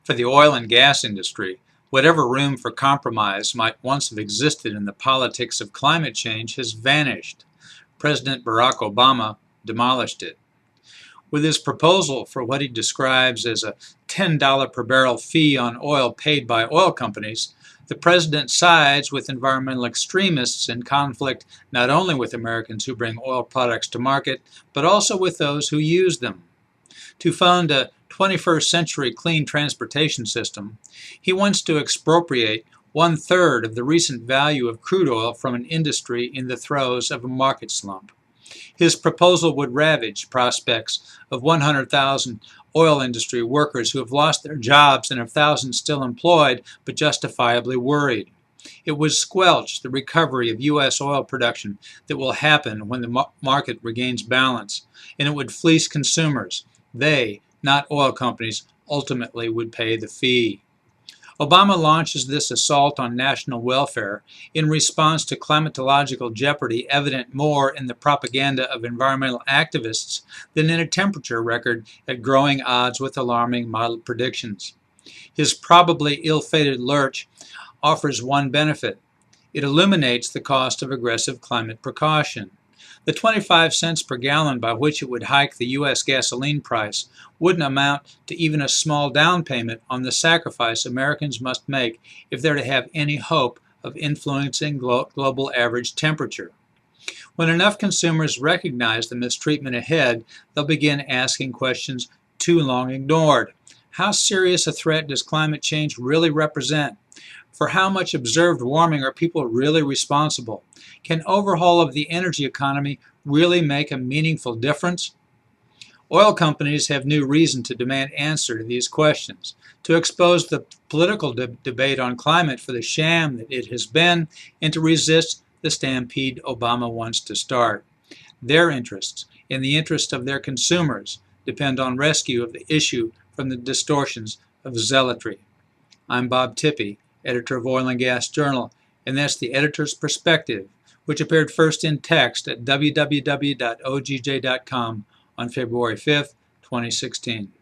For the oil and gas industry, whatever room for compromise might once have existed in the politics of climate change has vanished. President Barack Obama demolished it. With his proposal for what he describes as a $10 per barrel fee on oil paid by oil companies, the president sides with environmental extremists in conflict not only with Americans who bring oil products to market, but also with those who use them. To fund a 21st century clean transportation system, he wants to expropriate 1/3 of the recent value of crude oil from an industry in the throes of a market slump. His proposal would ravage prospects of 100,000 oil industry workers who have lost their jobs and of thousands still employed but justifiably worried. It would squelch the recovery of U.S. oil production that will happen when the market regains balance, and it would fleece consumers. They, not oil companies, ultimately would pay the fee. Obama launches this assault on national welfare in response to climatological jeopardy evident more in the propaganda of environmental activists than in a temperature record at growing odds with alarming model predictions. His probably ill-fated lurch offers one benefit. It illuminates the cost of aggressive climate precaution. The 25 cents per gallon by which it would hike the U.S. gasoline price wouldn't amount to even a small down payment on the sacrifice Americans must make if they're to have any hope of influencing global average temperature. When enough consumers recognize the mistreatment ahead, they'll begin asking questions too long ignored. How serious a threat does climate change really represent? For how much observed warming are people really responsible? Can overhaul of the energy economy really make a meaningful difference? Oil companies have new reason to demand answer to these questions, to expose the political debate on climate for the sham that it has been, and to resist the stampede Obama wants to start. Their interests, and the interest of their consumers, depend on rescue of the issue from the distortions of zealotry. I'm Bob Tippie, editor of Oil and Gas Journal, and that's the editor's perspective, which appeared first in text at www.ogj.com on February 5, 2016.